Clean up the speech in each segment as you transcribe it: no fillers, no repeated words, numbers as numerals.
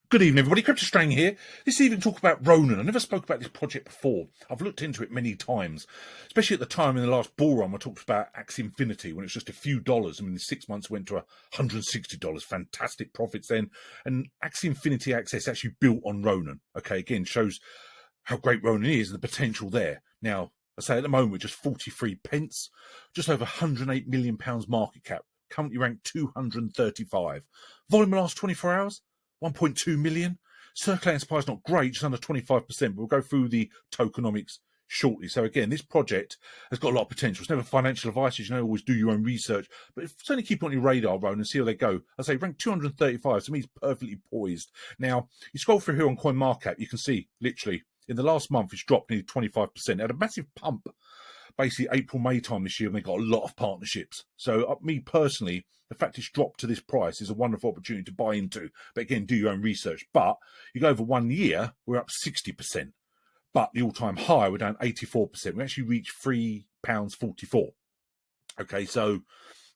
Good evening, everybody. Crypto Strain here. This evening, talk about Ronin. I never spoke about this project before. I've looked into it many times, especially at the time in the last bull run. I talked about AXIE Infinity when it's just a few dollars. I mean, in 6 months, went to $160. Fantastic profits then. And AXIE Infinity AXS actually built on Ronin. Okay, again, shows how great Ronin is and the potential there. Now, I say at the moment, we're just 43 pence, just over £108 million market cap. Currently ranked 235. Volume in the last 24 hours. 1.2 million. Circulating supply is not great, just under 25%, but we'll go through the tokenomics shortly. So again, this project has got a lot of potential. It's never financial advice, as you know, always do your own research, but certainly keep it on your radar, Ronin, and see how they go. I say rank 235, to me it's perfectly poised. Now, you scroll through here on CoinMarket, you can see literally in the last month it's dropped nearly 25%. It had a massive pump basically April, May time this year, and they got a lot of partnerships. So me personally, the fact it's dropped to this price is a wonderful opportunity to buy into. But again, do your own research. But you go over 1 year, we're up 60%. But the all-time high, we're down 84%. We actually reached £3.44. Okay, so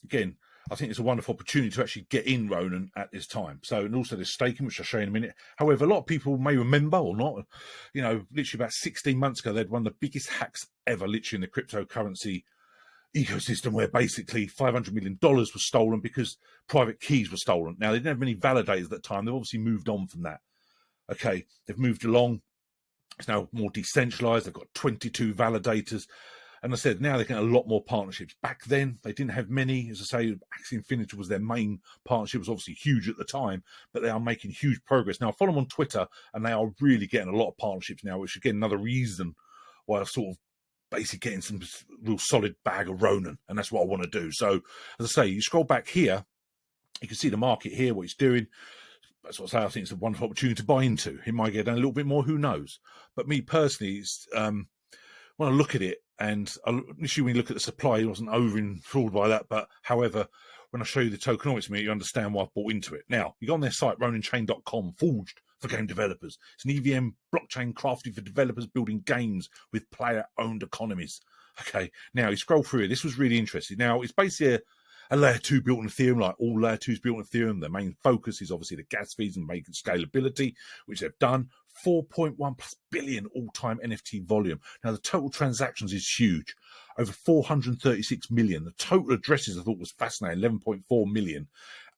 again, I think it's a wonderful opportunity to actually get in Ronin at this time. So, and also there's staking, which I'll show you in a minute. However, a lot of people may remember or not, you know, literally about 16 months ago, they had one of the biggest hacks ever, literally in the cryptocurrency ecosystem, where basically $500 million was stolen because private keys were stolen. Now, they didn't have many validators at that time. They've obviously moved on from that. Okay, they've moved along. It's now more decentralized. They've got 22 validators. And I said, now they're getting a lot more partnerships. Back then, they didn't have many. As I say, AXIE Infinity was their main partnership. It was obviously huge at the time, but they are making huge progress. Now, I follow them on Twitter, and they are really getting a lot of partnerships now, which, again, another reason why I've sort of basically getting some real solid bag of Ronin, and that's what I want to do. So, as I say, you scroll back here, you can see the market here, what it's doing. That's what I say. I think it's a wonderful opportunity to buy into. It might get down a little bit more, who knows? But me personally, it's, when I look at it, and initially when you look at the supply, it wasn't over-enthralled by that. But however, when I show you the tokenomics, you understand why I've bought into it. Now, you go on their site, roninchain.com, forged for game developers. It's an EVM blockchain crafted for developers building games with player-owned economies. Okay, now you scroll through it. This was really interesting. Now, it's basically a layer 2 built on Ethereum, like all layer 2s built on Ethereum. The main focus is obviously the gas fees and making scalability, which they've done. 4.1 plus billion all-time NFT volume. Now, the total transactions is huge, over 436 million. The total addresses I thought was fascinating, 11.4 million.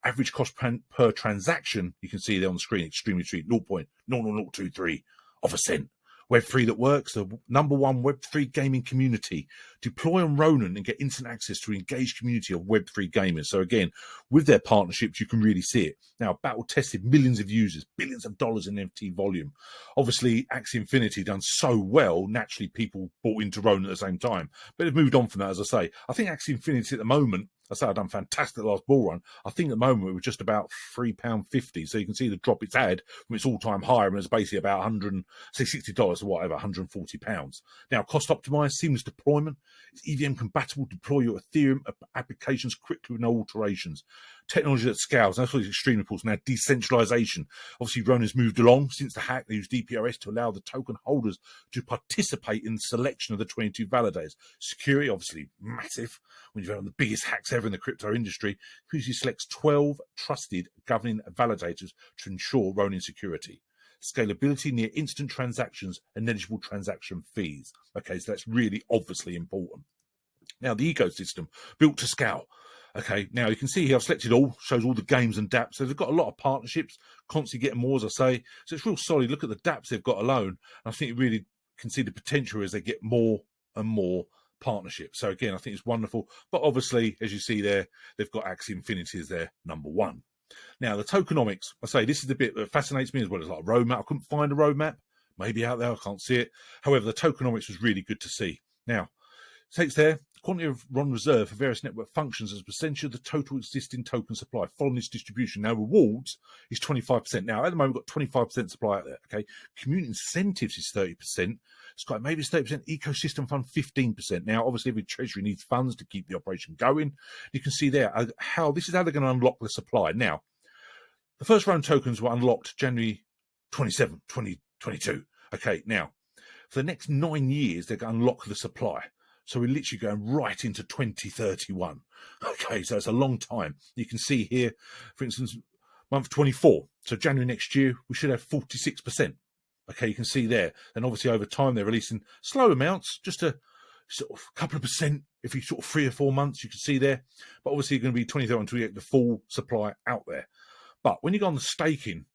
Average cost per transaction, you can see there on the screen, extremely cheap, 0.00023 of a cent. Web3 that works, the number one Web3 gaming community. Deploy on Ronin and get instant access to an engaged community of Web3 gamers. So again, with their partnerships, you can really see it. Now, battle-tested, millions of users, billions of dollars in NFT volume. Obviously, AXIE Infinity done so well, naturally people bought into Ronin at the same time. But they've moved on from that, as I say. I think AXIE Infinity at the moment, I say I've done fantastic last bull run. I think at the moment we were just about £3.50. So you can see the drop it's had from its all-time high, and it's basically about $60 or whatever, £140. Now, cost optimized, seamless deployment. It's EVM compatible. Deploy your Ethereum applications quickly with no alterations. Technology that scales. That's what is extremely important. Now, decentralization. Obviously, Ronin's moved along since the hack. They used DPoS to allow the token holders to participate in the selection of the 22 validators. Security, obviously, massive. When you've had the biggest hacks ever in the crypto industry, usually selects 12 trusted governing validators to ensure Ronin security. Scalability, near instant transactions, and negligible transaction fees. Okay, so that's really obviously important. Now, the ecosystem built to scale. Okay, now you can see here I've selected all, shows all the games and dApps. So they've got a lot of partnerships, constantly getting more, as I say. So it's real solid. Look at the dApps they've got alone. And I think you really can see the potential as they get more and more partnerships. So again, I think it's wonderful. But obviously, as you see there, they've got AXIE Infinity as their number one. Now, the tokenomics, I say this is the bit that fascinates me as well as like a roadmap. I couldn't find a roadmap, maybe out there, I can't see it. However, the tokenomics was really good to see. Now, it takes there, quantity of RON reserve for various network functions as a percentage of the total existing token supply following this distribution. Now, rewards is 25%. Now, at the moment, we've got 25% supply out there, okay? Community incentives is 30%. It's got maybe it's 30%, ecosystem fund 15%. Now, obviously, every treasury needs funds to keep the operation going. You can see there how this is how they're going to unlock the supply. Now, the first round tokens were unlocked January 27, 2022. Okay, now, for the next 9 years, they're going to unlock the supply. So we're literally going right into 2031. Okay, so it's a long time. You can see here, for instance, month 24. So January next year, we should have 46%. Okay, you can see there. And obviously over time, they're releasing slow amounts, just a sort of couple of percent every sort of 3 or 4 months, you can see there. But obviously you're going to be 23 until you get the full supply out there. But when you go on the staking,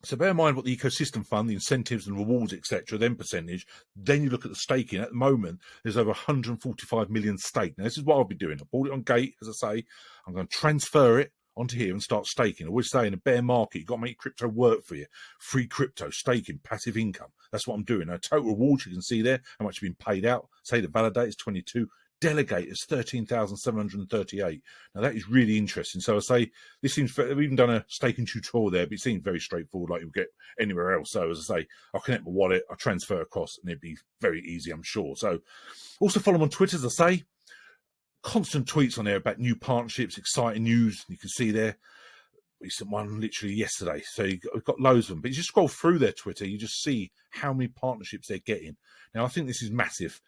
so bear in mind what the ecosystem fund, the incentives and rewards, etc., then percentage, then you look at the staking. At the moment, there's over 145 million staked. Now, this is what I'll be doing. I bought it on Gate, as I say. I'm going to transfer it onto here and start staking. I always say in a bear market, you've got to make crypto work for you. Free crypto, staking, passive income. That's what I'm doing. Now, total rewards, you can see there, how much has been paid out. Say the validator is 22. Delegate is 13,738. Now that is really interesting. So I say this seems, we've even done a staking tutorial there, but it seems very straightforward, like you'll get anywhere else. So as I say, I'll connect my wallet, I'll transfer across, and it'd be very easy, I'm sure. So also follow them on Twitter, as I say. Constant tweets on there about new partnerships, exciting news. You can see there. Recent one literally yesterday. So you've got loads of them. But you just scroll through their Twitter, you just see how many partnerships they're getting. Now I think this is massive,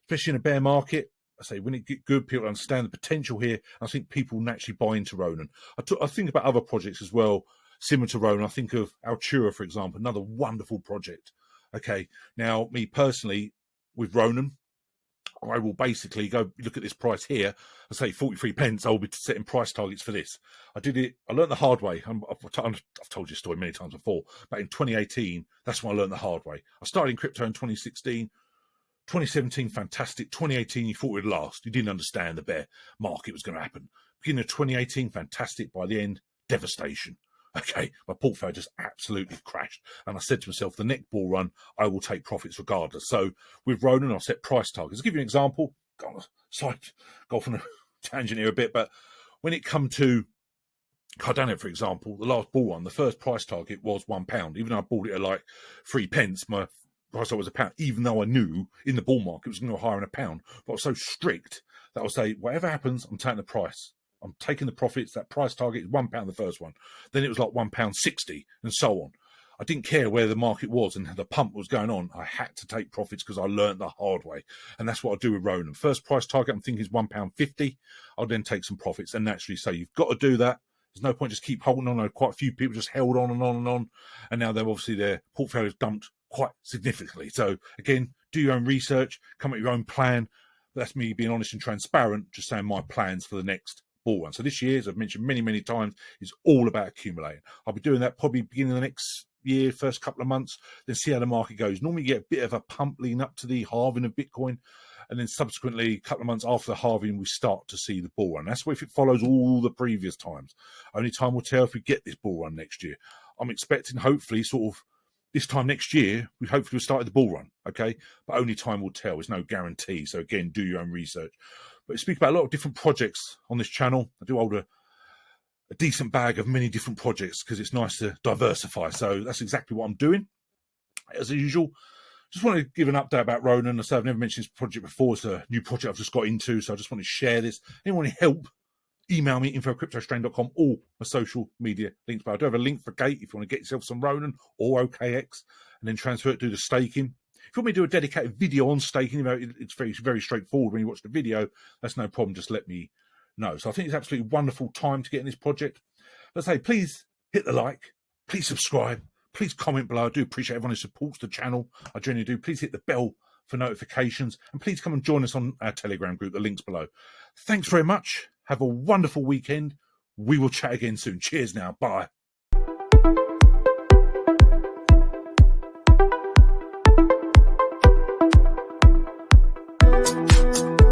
especially in a bear market. I say when it get good, people understand the potential here. I think people naturally buy into Ronin. I think about other projects as well, similar to Ronin. I think of Altura, for example, another wonderful project. Okay, now me personally, with Ronin, I will basically go look at this price here. I say 43 pence. I will be setting price targets for this. I did it. I learned the hard way. I've told you a story many times before. But in 2018, that's when I learned the hard way. I started in crypto in 2016. 2017, fantastic. 2018, you thought it would last. You didn't understand the bear market was going to happen. Beginning of 2018, fantastic. By the end, devastation. Okay, my portfolio just absolutely crashed. And I said to myself, the next bull run, I will take profits regardless. So with Ronin, I'll set price targets. I'll give you an example. Go off on a tangent here a bit, but when it come to Cardano, for example, the last bull run, the first price target was £1. Even though I bought it at like 3 pence, my price was £1, even though I knew in the bull market it was going to go higher than £1. But I was so strict that I'll say, whatever happens, I'm taking the price. I'm taking the profits. That price target is £1, the first one. Then it was like £1.60 and so on. I didn't care where the market was and the pump was going on. I had to take profits because I learned the hard way. And that's what I do with Ronin. First price target, I'm thinking is £1.50. I'll then take some profits and naturally say, you've got to do that. There's no point just keep holding on. Quite a few people just held on and on and on. And now they're obviously their portfolio's dumped quite significantly. So again, do your own research, come up with your own plan. That's me being honest and transparent, just saying my plans for the next bull run. So this year, as I've mentioned many, many times, is all about accumulating. I'll be doing that probably beginning of the next year, first couple of months, then see how the market goes. Normally you get a bit of a pump leading up to the halving of Bitcoin. And then subsequently, a couple of months after the halving, we start to see the bull run. That's if it follows all the previous times. Only time will tell if we get this bull run next year. I'm expecting, hopefully, sort of this time next year, we hopefully will start the bull run, okay? But only time will tell. There's no guarantee. So again, do your own research. But I speak about a lot of different projects on this channel. I do hold a decent bag of many different projects because it's nice to diversify. So that's exactly what I'm doing. As usual, just want to give an update about Ronin. I've never mentioned this project before. It's a new project I've just got into, so I just want to share this. Anyone need help, email me, info@cryptostrain.com, or my social media links. But I do have a link for Gate if you want to get yourself some Ronin or OKX and then transfer it, do the staking. If you want me to do a dedicated video on staking, it's very, very straightforward when you watch the video. That's no problem. Just let me know. So I think it's absolutely wonderful time to get in this project. Let's say, please hit the like, please subscribe. Please comment below. I do appreciate everyone who supports the channel. I genuinely do. Please hit the bell for notifications. And please come and join us on our Telegram group. The link's below. Thanks very much. Have a wonderful weekend. We will chat again soon. Cheers now. Bye.